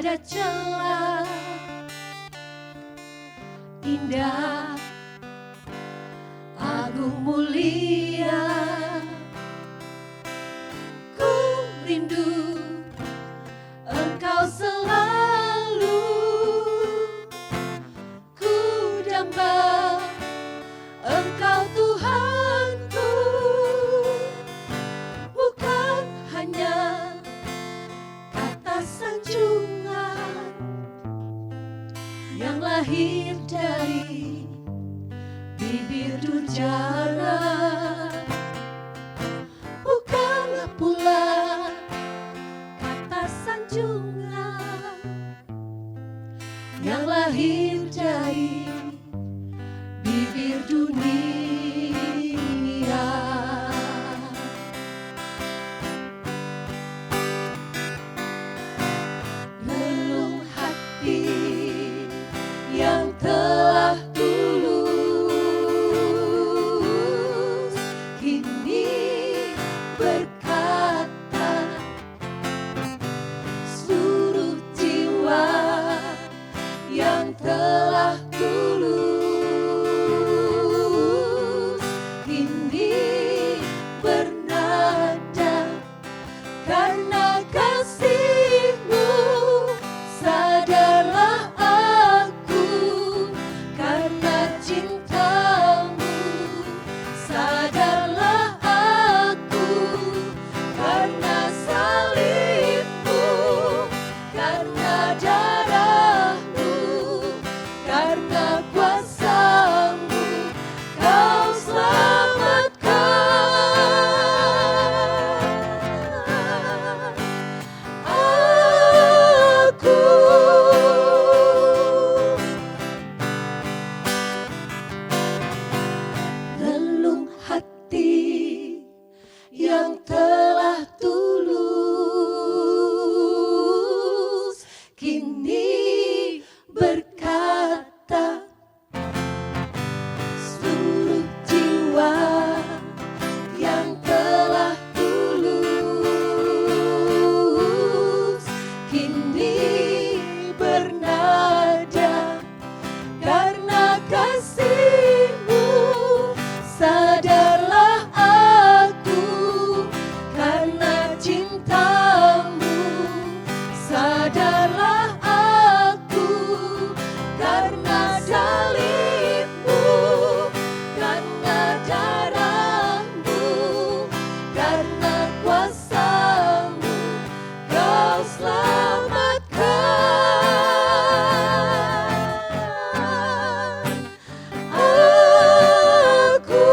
ada celah. Indah, agung mulia, ku rindu Engkau selalu. Ku damba Engkau Tuhanku, bukan hanya kata sanjungan yang lahir dari bibir durjana, bukanlah pula kata sanjungan yang lahir dari bibir dunia. Relung hati yang telah tulus kini berkata, seluruh jiwa yang telah tulus kini bernada karena kasih-Mu. Sadarlah aku karena cinta-Mu, sadarlah aku karena salib-Mu, karena darah-Mu, karena kuasa-Mu, Kau selamatkan aku. Relung hati yang telah tulus kini berkata, seluruh jiwa yang telah tulus kini bernada karena kasih-Mu. Sadarlah aku karena cinta-Mu, sadarlah aku karena salib-Mu, karena darah-Mu, karena kuasa-Mu, Kau selamatkan aku.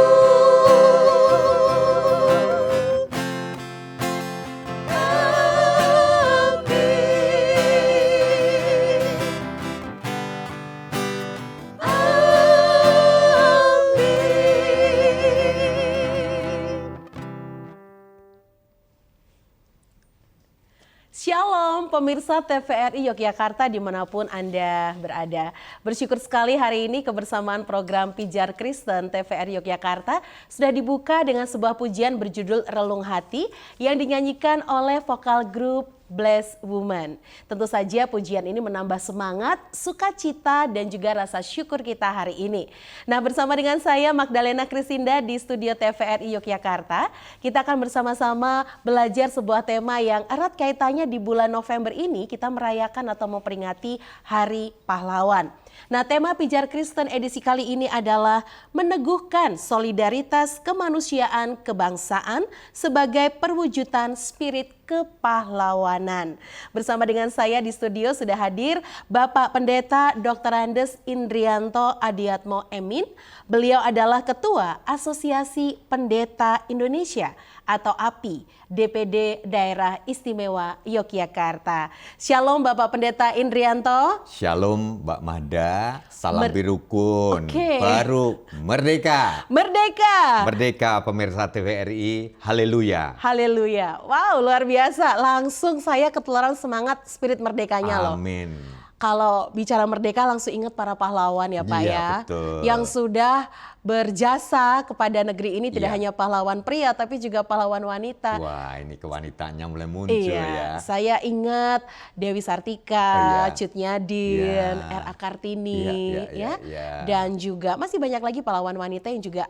Shalom pemirsa TVRI Yogyakarta dimanapun Anda berada. Bersyukur sekali hari ini kebersamaan program Pijar Kristen TVRI Yogyakarta sudah dibuka dengan sebuah pujian berjudul Relung Hati yang dinyanyikan oleh vokal grup Blessed Woman. Tentu saja pujian ini menambah semangat, sukacita dan juga rasa syukur kita hari ini. Nah, bersama dengan saya Magdalena Krisinda di studio TVRI Yogyakarta, kita akan bersama-sama belajar sebuah tema yang erat kaitannya di bulan November ini kita merayakan atau memperingati Hari Pahlawan. Nah, tema Pijar Kristen edisi kali ini adalah meneguhkan solidaritas kemanusiaan kebangsaan sebagai perwujudan spirit kepahlawanan. Bersama dengan saya di studio sudah hadir Bapak Pendeta Dr. Andes Indrianto Adiatmo Emin. Beliau adalah Ketua Asosiasi Pendeta Indonesia atau API DPD Daerah Istimewa Yogyakarta. Shalom Bapak Pendeta Indrianto. Shalom Mbak Mahda, salam birukun, Oke. baru merdeka. Merdeka. Merdeka pemirsa TVRI, haleluya. Haleluya. Wow, luar biasa. Langsung saya ketularan semangat spirit merdekanya loh. Amin. kalau bicara merdeka langsung ingat para pahlawan ya Pak Iya, ya. betul. Yang sudah berjasa kepada negeri ini tidak Iya. hanya pahlawan pria tapi juga pahlawan wanita. Wah, ini kewanitaannya mulai muncul Iya, ya. saya ingat Dewi Sartika, Oh, iya. Cut Nyadin, Iya. R.A. Kartini, Iya, ya, iya. dan juga masih banyak lagi pahlawan wanita yang juga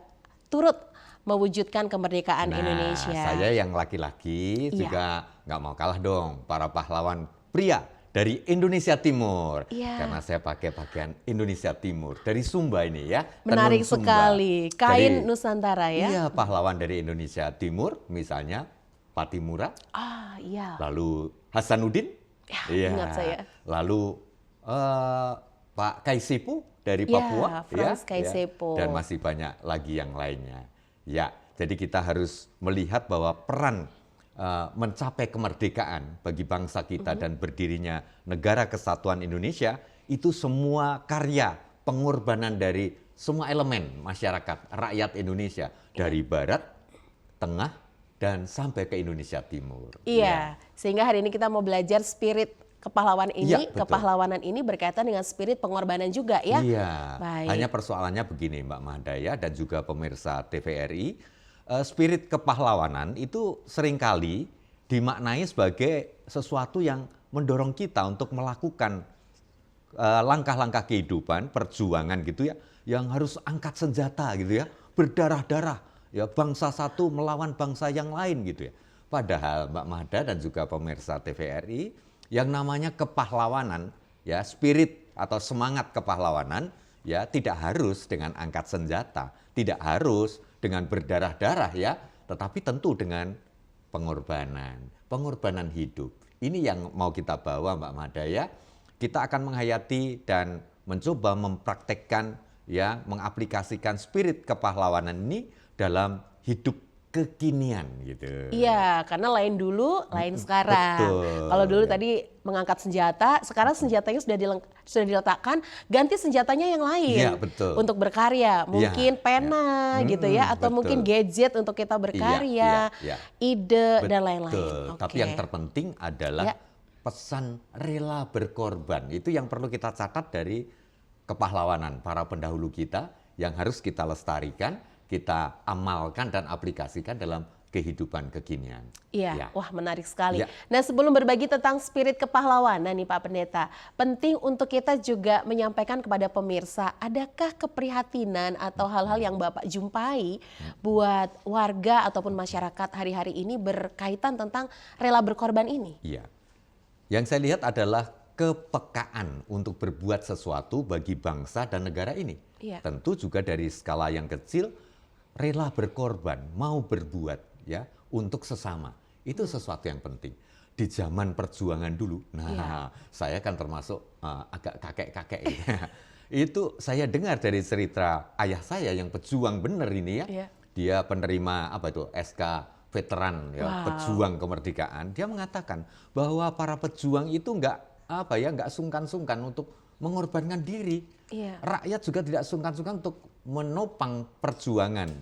turut mewujudkan kemerdekaan Indonesia. Saya yang laki-laki Iya. juga nggak mau kalah dong, para pahlawan pria dari Indonesia Timur. Iya. Karena saya pakai pakaian Indonesia Timur dari Sumba ini ya. Menarik Tenun Sumba. sekali, kain Dari- Nusantara ya. Iya, pahlawan dari Indonesia Timur, misalnya Patimura, Ah iya, lalu Hasanuddin, Ya, ingat saya. lalu Pak Kaisepu dari Ya, Papua, Frans Kaisepu. dan masih banyak lagi yang lainnya. Ya, jadi kita harus melihat bahwa peran mencapai kemerdekaan bagi bangsa kita dan berdirinya Negara Kesatuan Indonesia itu semua karya pengorbanan dari semua elemen masyarakat rakyat Indonesia dari Barat, Tengah, dan sampai ke Indonesia Timur. Iya, sehingga hari ini kita mau belajar spirit kepahlawan ini, Iya, betul. kepahlawanan ini berkaitan dengan spirit pengorbanan juga ya. Iya, Baik. hanya persoalannya begini Mbak Mahdaya dan juga pemirsa TVRI, spirit kepahlawanan itu seringkali dimaknai sebagai sesuatu yang mendorong kita untuk melakukan langkah-langkah kehidupan, perjuangan gitu ya, yang harus angkat senjata gitu ya, berdarah-darah, ya bangsa satu melawan bangsa yang lain gitu ya. Padahal Mbak Mahda dan juga pemirsa TVRI, yang namanya kepahlawanan, ya spirit atau semangat kepahlawanan, ya tidak harus dengan angkat senjata, tidak harus dengan berdarah-darah ya, tetapi tentu dengan pengorbanan hidup. Ini yang mau kita bawa Mbak Mahda ya. Kita akan menghayati dan mencoba mempraktekkan ya, mengaplikasikan spirit kepahlawanan ini dalam hidup kekinian gitu. Iya, karena lain dulu, lain sekarang. betul. Kalau dulu tadi mengangkat senjata, sekarang senjatanya sudah diletakkan, ganti senjatanya yang lain. Iya, betul. Untuk berkarya, mungkin pena gitu ya, atau betul. mungkin gadget untuk kita berkarya, iya. ide dan lain-lain. Betul. Tapi Oke. yang terpenting adalah Ya. pesan rela berkorban. Itu yang perlu kita catat dari kepahlawanan para pendahulu kita yang harus kita lestarikan, kita amalkan dan aplikasikan dalam kehidupan kekinian. Iya, Ya. wah menarik sekali. Ya. Nah sebelum berbagi tentang spirit kepahlawanan nih Pak Pendeta, penting untuk kita juga menyampaikan kepada pemirsa, adakah keprihatinan atau hal-hal yang Bapak jumpai buat warga ataupun masyarakat hari-hari ini berkaitan tentang rela berkorban ini? Iya. Yang saya lihat adalah kepekaan untuk berbuat sesuatu bagi bangsa dan negara ini. Iya. Tentu juga dari skala yang kecil, rela berkorban, mau berbuat ya untuk sesama. Itu sesuatu yang penting. Di zaman perjuangan dulu, Iya. saya kan termasuk agak kakek-kakek gitu. Itu saya dengar dari cerita ayah saya yang pejuang bener ini ya. Iya. Dia penerima apa itu SK veteran ya, Wow. pejuang kemerdekaan. Dia mengatakan bahwa para pejuang itu nggak sungkan-sungkan untuk mengorbankan diri. Iya. Rakyat juga tidak sungkan-sungkan untuk menopang perjuangan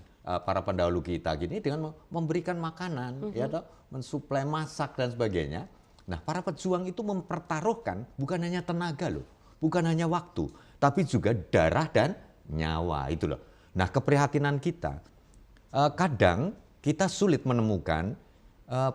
para pendahulu kita gini dengan memberikan makanan, ya toh, mensuplai masak dan sebagainya. Nah, para pejuang itu mempertaruhkan bukan hanya tenaga loh, bukan hanya waktu, tapi juga darah dan nyawa itu loh. Nah, keprihatinan kita kadang kita sulit menemukan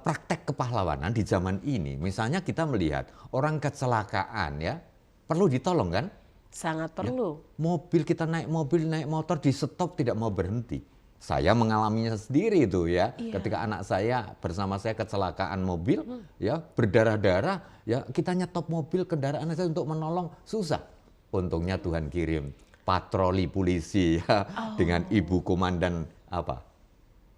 praktek kepahlawanan di zaman ini. Misalnya kita melihat orang kecelakaan ya, perlu ditolong kan? Sangat perlu. Mobil kita naik mobil, naik motor di stop tidak mau berhenti. Saya mengalaminya sendiri itu ya. Iya. Ketika anak saya bersama saya kecelakaan mobil ya, berdarah-darah ya, kita nyetop mobil kendaraan saya untuk menolong susah. Untungnya Tuhan kirim patroli polisi ya, dengan ibu komandan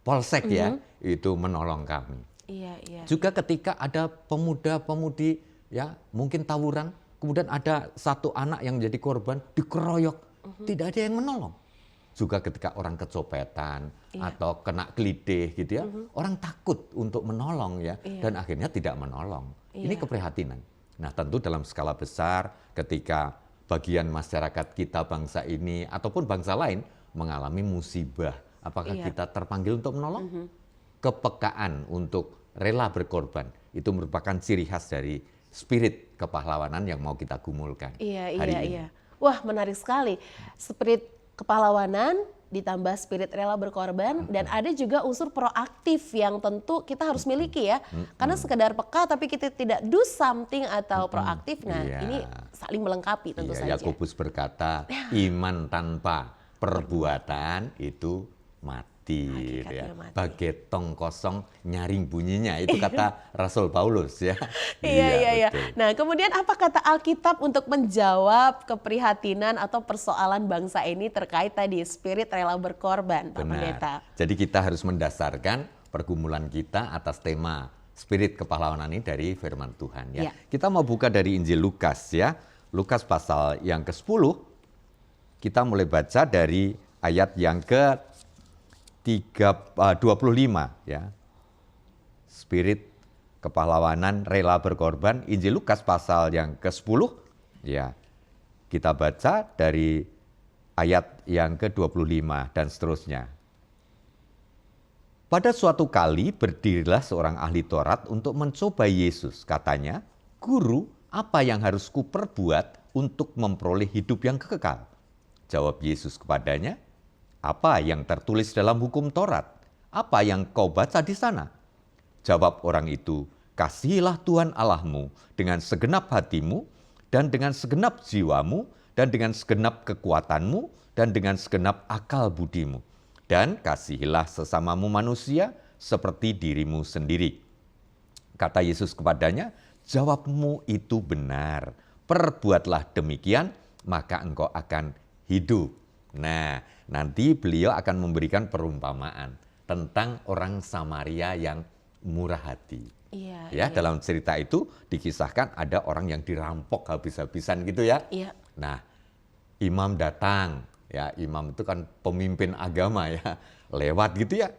Polsek ya, itu menolong kami. Iya, iya. Juga ketika ada pemuda-pemudi ya, mungkin tawuran, kemudian ada satu anak yang menjadi korban dikeroyok, tidak ada yang menolong. Juga ketika orang kecopetan atau kena kelitih gitu ya, orang takut untuk menolong ya, dan akhirnya tidak menolong. Ini keprihatinan. Nah, tentu dalam skala besar ketika bagian masyarakat kita bangsa ini ataupun bangsa lain mengalami musibah, apakah kita terpanggil untuk menolong? Kepekaan untuk rela berkorban itu merupakan ciri khas dari spirit kepahlawanan yang mau kita gumulkan hari ini. Iya. Wah, menarik sekali. Spirit kepahlawanan ditambah spirit rela berkorban, dan ada juga unsur proaktif yang tentu kita harus miliki ya. Karena sekedar peka tapi kita tidak do something atau proaktif, nah ini saling melengkapi tentu saja. Yakobus berkata, iman tanpa perbuatan itu mati. Ya. Mati. Bagai tong kosong nyaring bunyinya, itu kata Rasul Paulus ya. Iya. Betul. Nah, kemudian apa kata Alkitab untuk menjawab keprihatinan atau persoalan bangsa ini terkait tadi spirit rela berkorban, Pak Pendeta? Jadi kita harus mendasarkan pergumulan kita atas tema spirit kepahlawanan ini dari firman Tuhan ya. Kita mau buka dari Injil Lukas ya. Lukas pasal yang ke-10. Kita mulai baca dari ayat yang ke-25 ya. Spirit kepahlawanan rela berkorban, Injil Lukas pasal yang ke-10 ya. Kita baca dari ayat yang ke-25 dan seterusnya. Pada suatu kali berdirilah seorang ahli Taurat untuk mencoba Yesus. Katanya, "Guru, apa yang harus kuperbuat untuk memperoleh hidup yang kekal?" Jawab Yesus kepadanya, "Apa yang tertulis dalam hukum Taurat? Apa yang kau baca di sana?" Jawab orang itu, "Kasihilah Tuhan Allahmu dengan segenap hatimu, dan dengan segenap jiwamu, dan dengan segenap kekuatanmu, dan dengan segenap akal budimu. Dan kasihilah sesamamu manusia seperti dirimu sendiri." Kata Yesus kepadanya, "Jawabmu itu benar. Perbuatlah demikian, maka engkau akan hidup." Nah, nanti beliau akan memberikan perumpamaan tentang orang Samaria yang murah hati. Iya. Dalam cerita itu dikisahkan ada orang yang dirampok habis-habisan gitu ya. Iya. Nah, imam datang, ya imam itu kan pemimpin agama ya, lewat gitu ya,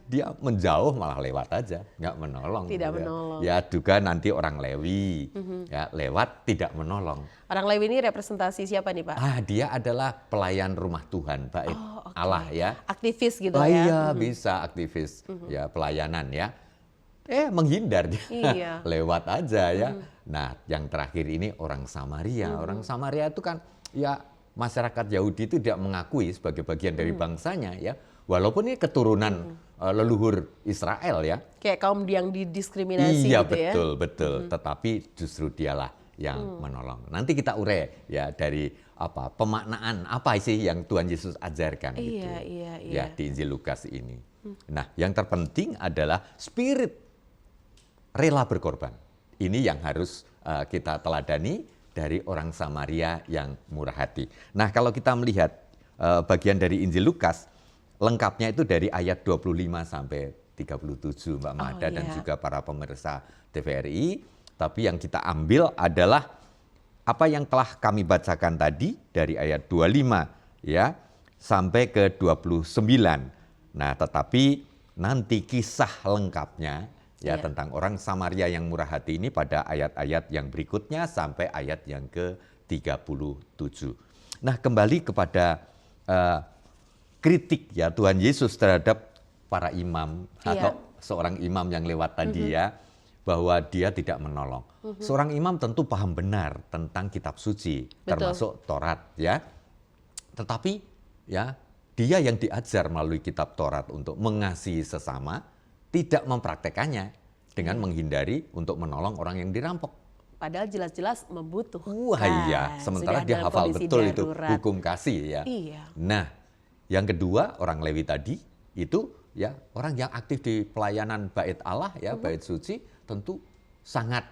dia menjauh malah lewat aja, nggak menolong. Tidak gitu menolong. Ya juga nanti orang Lewi, ya lewat tidak menolong. Orang Lewi ini representasi siapa nih Pak? Dia adalah pelayan rumah Tuhan, bait Allah ya. Aktivis gitu ya? Iya, bisa aktivis, ya pelayanan ya. Menghindar dia, Iya. lewat aja ya. Nah, yang terakhir ini orang Samaria. Orang Samaria itu kan ya masyarakat Yahudi itu tidak mengakui sebagai bagian dari bangsanya ya. Walaupun ini keturunan leluhur Israel ya. Kayak kaum yang didiskriminasi Iya, gitu ya? betul. Tetapi justru dialah yang menolong. Nanti kita urai ya dari pemaknaan apa sih yang Tuhan Yesus ajarkan gitu. Iya. Ya di Injil Lukas ini. Nah, yang terpenting adalah spirit rela berkorban. Ini yang harus kita teladani dari orang Samaria yang murah hati. Nah, kalau kita melihat bagian dari Injil Lukas, lengkapnya itu dari ayat 25 sampai 37 Mbak Mahda dan juga para pemirsa TVRI. Tapi yang kita ambil adalah apa yang telah kami bacakan tadi dari ayat 25 ya sampai ke 29. Nah, tetapi nanti kisah lengkapnya tentang orang Samaria yang murah hati ini pada ayat-ayat yang berikutnya sampai ayat yang ke-37. Nah, kembali kepada kritik ya Tuhan Yesus terhadap para imam atau seorang imam yang lewat tadi ya, bahwa dia tidak menolong. Seorang imam tentu paham benar tentang kitab suci, termasuk Taurat ya. Tetapi ya dia yang diajar melalui kitab Taurat untuk mengasihi sesama, tidak mempraktekannya dengan menghindari untuk menolong orang yang dirampok. Padahal jelas-jelas membutuhkan. Wah iya, sementara dia hafal betul itu hukum kasih ya. Iya. Nah, yang kedua orang Lewi tadi itu ya orang yang aktif di pelayanan bait Allah ya, bait suci tentu sangat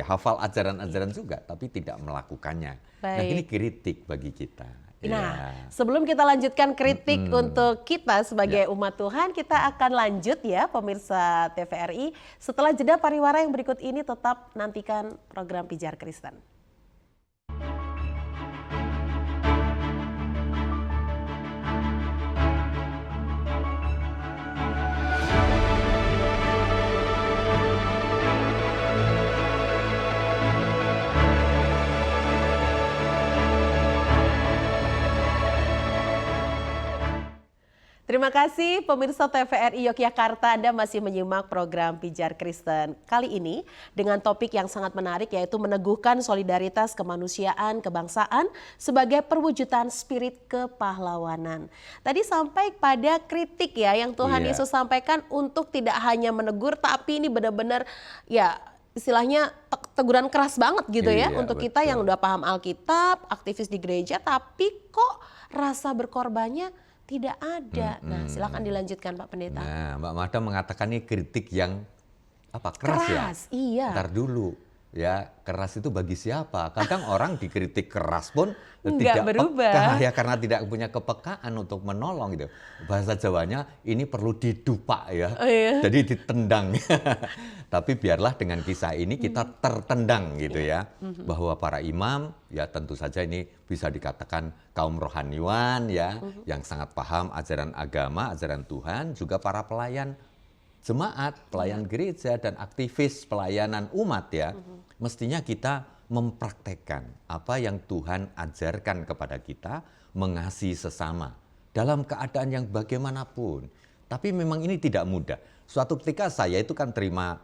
hafal ajaran-ajaran juga tapi tidak melakukannya. Baik. Nah, ini kritik bagi kita. Nah, sebelum kita lanjutkan kritik untuk kita sebagai umat Tuhan, kita akan lanjut ya pemirsa TVRI. Setelah jeda pariwara yang berikut ini, tetap nantikan program Pijar Kristen. Terima kasih pemirsa TVRI Yogyakarta, Anda masih menyimak program Pijar Kristen. Kali ini dengan topik yang sangat menarik yaitu meneguhkan solidaritas kemanusiaan, kebangsaan sebagai perwujudan spirit kepahlawanan. Tadi sampai pada kritik ya yang Tuhan Yesus sampaikan untuk tidak hanya menegur tapi ini benar-benar ya istilahnya teguran keras banget gitu ya untuk kita yang udah paham Alkitab, aktivis di gereja tapi kok rasa berkorbannya tidak ada. Nah, silakan dilanjutkan Pak Pendeta. Nah, Mbak Mada mengatakan ini kritik yang keras ya. Iya. Ntar dulu, ya keras itu bagi siapa? Kadang orang dikritik keras pun Nggak tidak berubah. peka ya karena tidak punya kepekaan untuk menolong gitu. Bahasa Jawanya ini perlu didupak ya. Oh, iya. Jadi ditendang. Tapi biarlah dengan kisah ini kita tertendang gitu ya. Bahwa para imam ya tentu saja ini bisa dikatakan kaum rohaniwan ya yang sangat paham ajaran agama, ajaran Tuhan, juga para pelayan jemaat, pelayan gereja dan aktivis pelayanan umat ya. Mestinya kita mempraktekkan apa yang Tuhan ajarkan kepada kita, mengasihi sesama dalam keadaan yang bagaimanapun. Tapi memang ini tidak mudah. Suatu ketika saya itu kan terima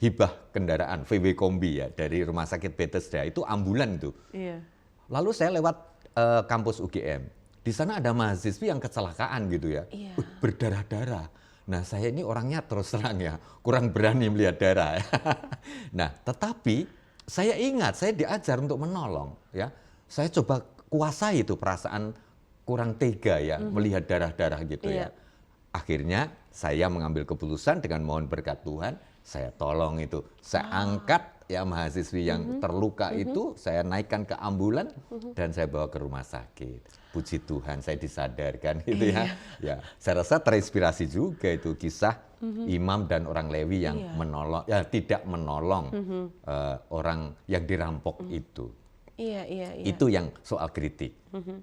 hibah kendaraan VW Kombi ya dari Rumah Sakit Bethesda, itu ambulan itu. Iya. Lalu saya lewat kampus UGM. Di sana ada mahasiswi yang kecelakaan gitu ya. Iya. Berdarah-darah. Nah, saya ini orangnya terus terang ya, kurang berani melihat darah. Nah, tetapi saya ingat saya diajar untuk menolong ya. Saya coba kuasai itu perasaan kurang tega ya melihat darah-darah gitu ya. Akhirnya saya mengambil keputusan dengan mohon berkat Tuhan, saya tolong itu. Saya angkat ya mahasiswi yang terluka itu, saya naikkan ke ambulan dan saya bawa ke rumah sakit. Puji Tuhan saya disadarkan gitu ya. Ya, saya rasa terinspirasi juga itu kisah imam dan orang Lewi yang menolong tidak menolong orang yang dirampok itu. Iya. Itu yang soal kritik.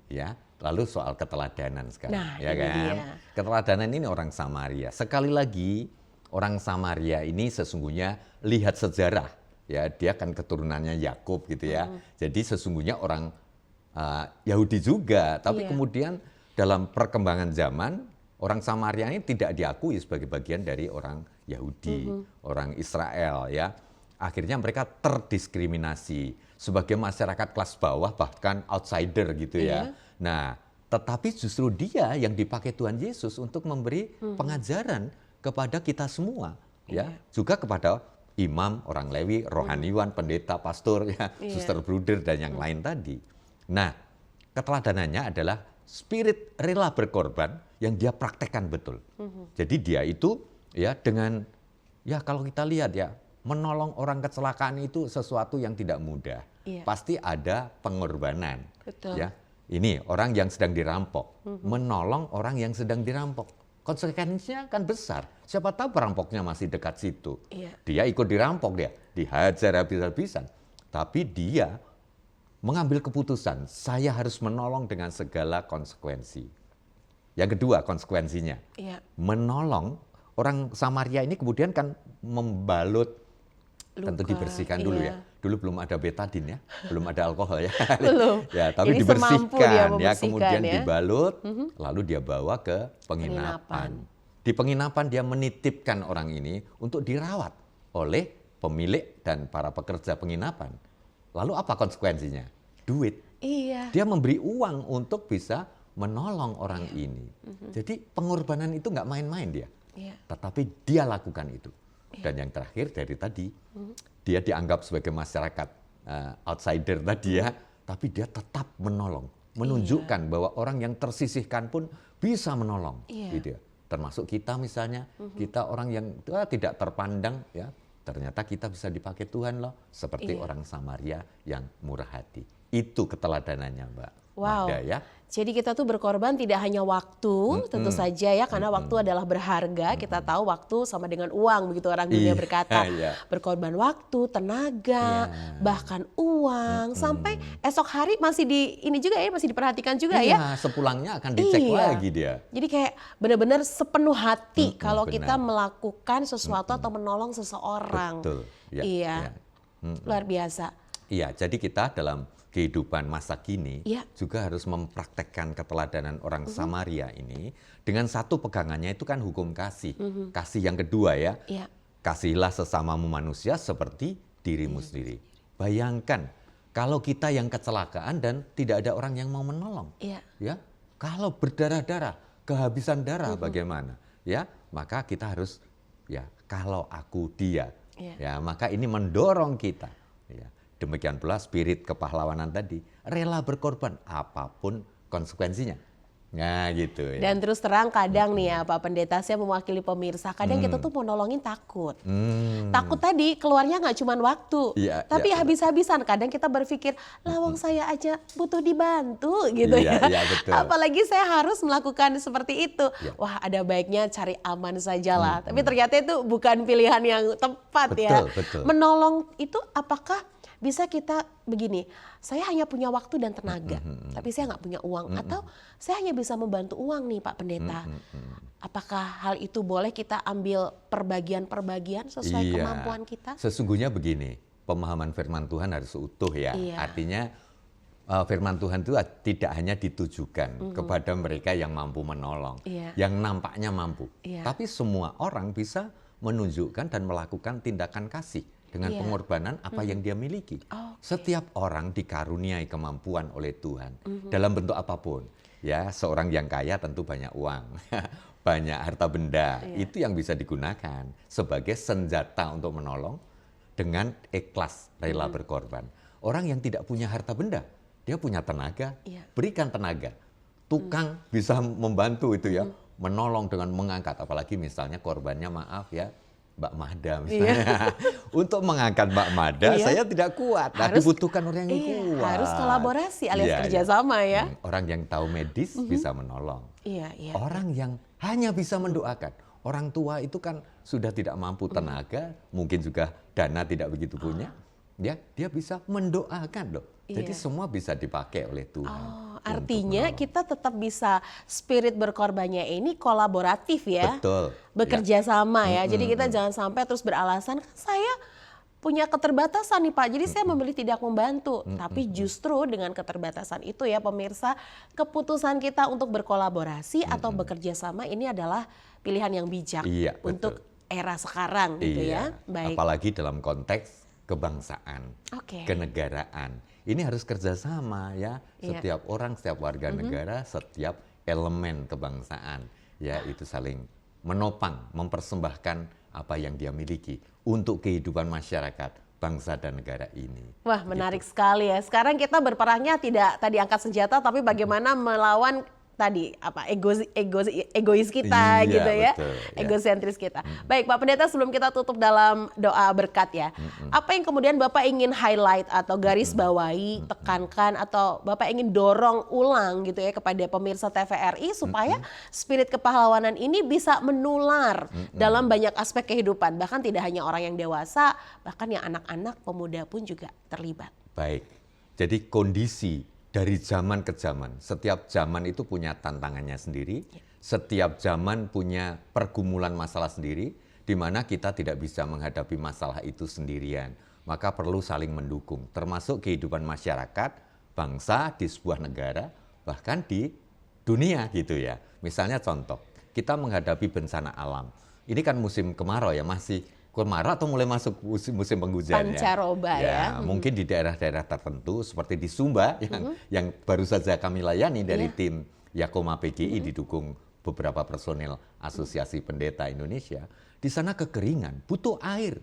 Ya. Lalu soal keteladanan sekarang, Nah, ya ini kan? dia. Keteladanan ini orang Samaria. Sekali lagi, orang Samaria ini sesungguhnya lihat sejarah, ya dia kan keturunannya Yakub gitu ya. Jadi sesungguhnya orang Yahudi juga, tapi kemudian dalam perkembangan zaman orang Samaria ini tidak diakui sebagai bagian dari orang Yahudi, orang Israel ya. Akhirnya mereka terdiskriminasi sebagai masyarakat kelas bawah bahkan outsider gitu ya. Nah, tetapi justru dia yang dipakai Tuhan Yesus untuk memberi pengajaran kepada kita semua ya, juga kepada imam, orang Lewi, rohaniwan, pendeta, pastor ya, suster bruder dan yang lain tadi. Nah, keteladanannya adalah spirit rela berkorban yang dia praktekkan betul. Jadi dia itu ya dengan ya kalau kita lihat ya menolong orang kecelakaan itu sesuatu yang tidak mudah. Pasti ada pengorbanan. Betul. Ya. Ini orang yang sedang dirampok, menolong orang yang sedang dirampok. Konsekuensinya kan besar. Siapa tahu perampoknya masih dekat situ. Dia ikut dirampok dia, dihajar habis-habisan. Tapi dia mengambil keputusan, saya harus menolong dengan segala konsekuensi. Yang kedua konsekuensinya, menolong orang Samaria ini kemudian kan membalut, tentu dibersihkan dulu ya. Dulu belum ada betadin ya, belum ada alkohol ya. Belum. Ya, tapi Ini semampu dia dibersihkan ya, kemudian ya. dibalut, lalu dia bawa ke penginapan. Di penginapan dia menitipkan orang ini untuk dirawat oleh pemilik dan para pekerja penginapan. Lalu apa konsekuensinya? Duit. Iya. Dia memberi uang untuk bisa menolong orang ini. Jadi pengorbanan itu nggak main-main dia. Tetapi dia lakukan itu. Dan yang terakhir dari tadi, dia dianggap sebagai masyarakat outsider tadi ya, tapi dia tetap menolong, menunjukkan bahwa orang yang tersisihkan pun bisa menolong, gitu ya. Termasuk kita misalnya, kita orang yang tidak terpandang ya, ternyata kita bisa dipakai Tuhan loh, seperti orang Samaria yang murah hati. Itu keteladanannya Mbak Mada ya. Jadi kita tuh berkorban tidak hanya waktu, tentu saja ya, karena waktu adalah berharga. Kita tahu waktu sama dengan uang, begitu orang dunia berkata. Berkorban waktu, tenaga, bahkan uang, sampai esok hari masih masih diperhatikan juga ya. Sepulangnya akan dicek lagi dia. Jadi kayak benar-benar sepenuh hati kalau kita melakukan sesuatu atau menolong seseorang. Betul. Luar biasa. Iya, jadi kita dalam kehidupan masa kini Iya. juga harus mempraktekkan keteladanan orang Samaria ini dengan satu pegangannya itu kan hukum kasih. Kasih yang kedua ya, Iya. kasihilah sesamamu manusia seperti dirimu sendiri. Bayangkan kalau kita yang kecelakaan dan tidak ada orang yang mau menolong. Iya. Ya, kalau berdarah-darah, kehabisan darah bagaimana? Ya, maka kita harus ya kalau aku dia. Iya. Ya, maka ini mendorong kita. Ya, demikian pula spirit kepahlawanan tadi, rela berkorban apapun konsekuensinya. Nah, gitu ya. Dan terus terang kadang nih ya Pak Pendeta, saya mewakili pemirsa, kadang kita tuh mau nolongin takut. Takut tadi keluarnya nggak cuma waktu, Iya, tapi iya, habis-habisan. Kadang kita berpikir, lawang saya aja butuh dibantu gitu Iya, ya. iya, betul. Apalagi saya harus melakukan seperti itu. Iya. Wah, ada baiknya cari aman sajalah. Tapi ternyata itu bukan pilihan yang tepat ya. Betul. Menolong itu apakah bisa kita begini, saya hanya punya waktu dan tenaga, tapi saya nggak punya uang, atau saya hanya bisa membantu uang nih Pak Pendeta. Apakah hal itu boleh kita ambil perbagian-perbagian sesuai Iya. kemampuan kita? Sesungguhnya begini, pemahaman firman Tuhan harus utuh ya. Iya. Artinya firman Tuhan itu tidak hanya ditujukan kepada mereka yang mampu menolong, Iya. yang nampaknya mampu. Iya. Tapi semua orang bisa menunjukkan dan melakukan tindakan kasih dengan Iya. pengorbanan apa yang dia miliki. Oke. Setiap orang dikaruniai kemampuan oleh Tuhan dalam bentuk apapun. Ya, seorang yang kaya tentu banyak uang, banyak harta benda. Iya. Itu yang bisa digunakan sebagai senjata untuk menolong dengan ikhlas rela berkorban. Orang yang tidak punya harta benda, dia punya tenaga, Iya. berikan tenaga. Tukang bisa membantu itu ya, menolong dengan mengangkat, apalagi misalnya korbannya maaf ya, Mbak Mada misalnya. Untuk mengangkat Mbak Mada, Iya. saya tidak kuat. Nah, Harus- dibutuhkan orang yang Iya, kuat. harus kolaborasi alias Iya, kerjasama ya. Orang yang tahu medis bisa menolong. Iya, iya. Orang yang hanya bisa mendoakan. Orang tua itu kan sudah tidak mampu tenaga, mungkin juga dana tidak begitu punya. Ya, dia bisa mendoakan loh. Jadi Iya. semua bisa dipakai oleh Tuhan. Oh, untuk artinya menolong. kita tetap bisa spirit berkorbannya ini kolaboratif ya. Betul. Bekerja sama ya. Jadi kita jangan sampai terus beralasan, kan saya punya keterbatasan nih Pak, jadi saya memilih tidak membantu. Tapi justru dengan keterbatasan itu ya pemirsa, keputusan kita untuk berkolaborasi atau bekerja sama ini adalah pilihan yang bijak Iya, untuk era sekarang gitu ya. Iya. Baik. Apalagi dalam konteks kebangsaan, Oke. kenegaraan. Ini harus kerjasama ya. Iya. Setiap orang, setiap warga negara, setiap elemen kebangsaan, ya itu saling menopang, mempersembahkan apa yang dia miliki untuk kehidupan masyarakat, bangsa dan negara ini. Wah, menarik sekali ya. Sekarang kita berperangnya tidak tadi angkat senjata, tapi bagaimana melawan tadi apa egois kita Iya, gitu ya, betul, ya. egosentris kita. Baik Pak Pendeta, sebelum kita tutup dalam doa berkat ya, apa yang kemudian Bapak ingin highlight atau garis bawahi, tekankan atau Bapak ingin dorong ulang gitu ya kepada pemirsa TVRI supaya spirit kepahlawanan ini bisa menular dalam banyak aspek kehidupan, bahkan tidak hanya orang yang dewasa, bahkan yang anak-anak, pemuda pun juga terlibat. Baik, jadi kondisi dari zaman ke zaman, setiap zaman itu punya tantangannya sendiri, setiap zaman punya pergumulan masalah sendiri, di mana kita tidak bisa menghadapi masalah itu sendirian. Maka perlu saling mendukung, termasuk kehidupan masyarakat, bangsa, di sebuah negara, bahkan di dunia gitu ya. Misalnya contoh, kita menghadapi bencana alam. Ini kan musim kemarau ya, masih kemarau atau mulai masuk musim penghujan Pancaroba ya. Mungkin di daerah-daerah tertentu seperti di Sumba yang baru saja kami layani dari Iya. tim Yakoma PGI didukung beberapa personel Asosiasi Pendeta Indonesia. Di sana kekeringan, butuh air.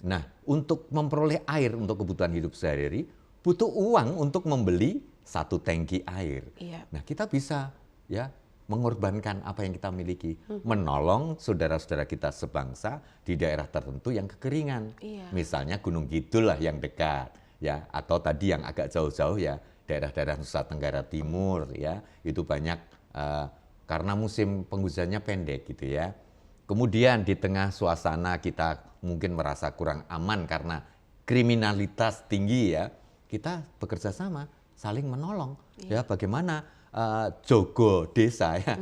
Nah, untuk memperoleh air untuk kebutuhan hidup sehari-hari, butuh uang untuk membeli 1 tangki air. Iya. Nah, kita bisa ya mengorbankan apa yang kita miliki, menolong saudara-saudara kita sebangsa di daerah tertentu yang kekeringan. Iya. Misalnya Gunung Kidul lah yang dekat, ya, atau tadi yang agak jauh-jauh ya, daerah-daerah Nusa Tenggara Timur ya, itu banyak karena musim penghujannya pendek gitu ya. Kemudian di tengah suasana kita mungkin merasa kurang aman karena kriminalitas tinggi ya, kita bekerja sama, saling menolong. Ya, bagaimana jogo desa ya,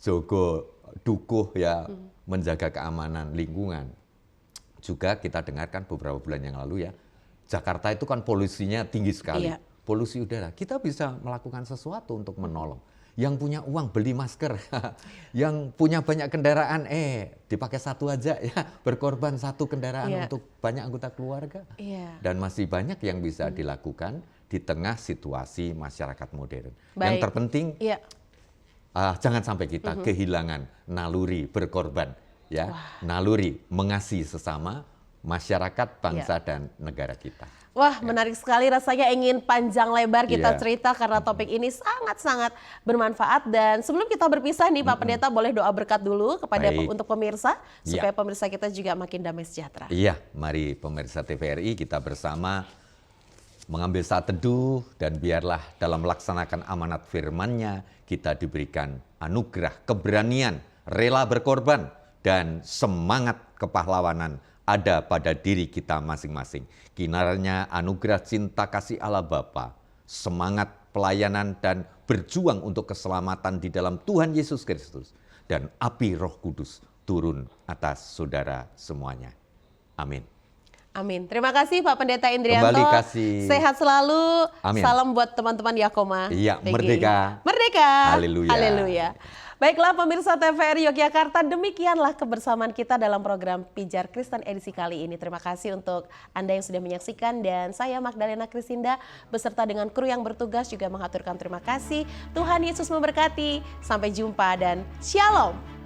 jogo dukuh ya, menjaga keamanan lingkungan. Juga kita dengarkan beberapa bulan yang lalu ya, Jakarta itu kan polusinya tinggi sekali. Iya. Polusi udara. Kita bisa melakukan sesuatu untuk menolong. Yang punya uang beli masker, yang punya banyak kendaraan, dipakai satu aja ya, berkorban satu kendaraan untuk banyak anggota keluarga. Dan masih banyak yang bisa dilakukan di tengah situasi masyarakat modern. Yang terpenting, jangan sampai kita kehilangan naluri berkorban, ya, naluri mengasihi sesama, masyarakat, bangsa dan negara kita. Wah, menarik sekali, rasanya ingin panjang lebar kita cerita karena topik ini sangat-sangat bermanfaat. Dan sebelum kita berpisah nih Pak Pendeta, boleh doa berkat dulu kepada untuk pemirsa supaya pemirsa kita juga makin damai sejahtera. Iya, mari pemirsa TVRI kita bersama mengambil saat teduh, dan biarlah dalam melaksanakan amanat firman-Nya kita diberikan anugerah keberanian, rela berkorban, dan semangat kepahlawanan ada pada diri kita masing-masing. Kiranya anugerah cinta kasih Allah Bapa, semangat pelayanan dan berjuang untuk keselamatan di dalam Tuhan Yesus Kristus, dan api Roh Kudus turun atas saudara semuanya. Amin. Amin. Terima kasih Pak Pendeta Indrianto. Kembali kasih. Sehat selalu. Amin. Salam buat teman-teman Yakoma. Iya, merdeka. Merdeka. Haleluya. Haleluya. Baiklah pemirsa TVRI Yogyakarta, demikianlah kebersamaan kita dalam program Pijar Kristen edisi kali ini. Terima kasih untuk Anda yang sudah menyaksikan, dan saya Magdalena Krisinda beserta dengan kru yang bertugas juga mengaturkan terima kasih. Tuhan Yesus memberkati. Sampai jumpa dan Shalom.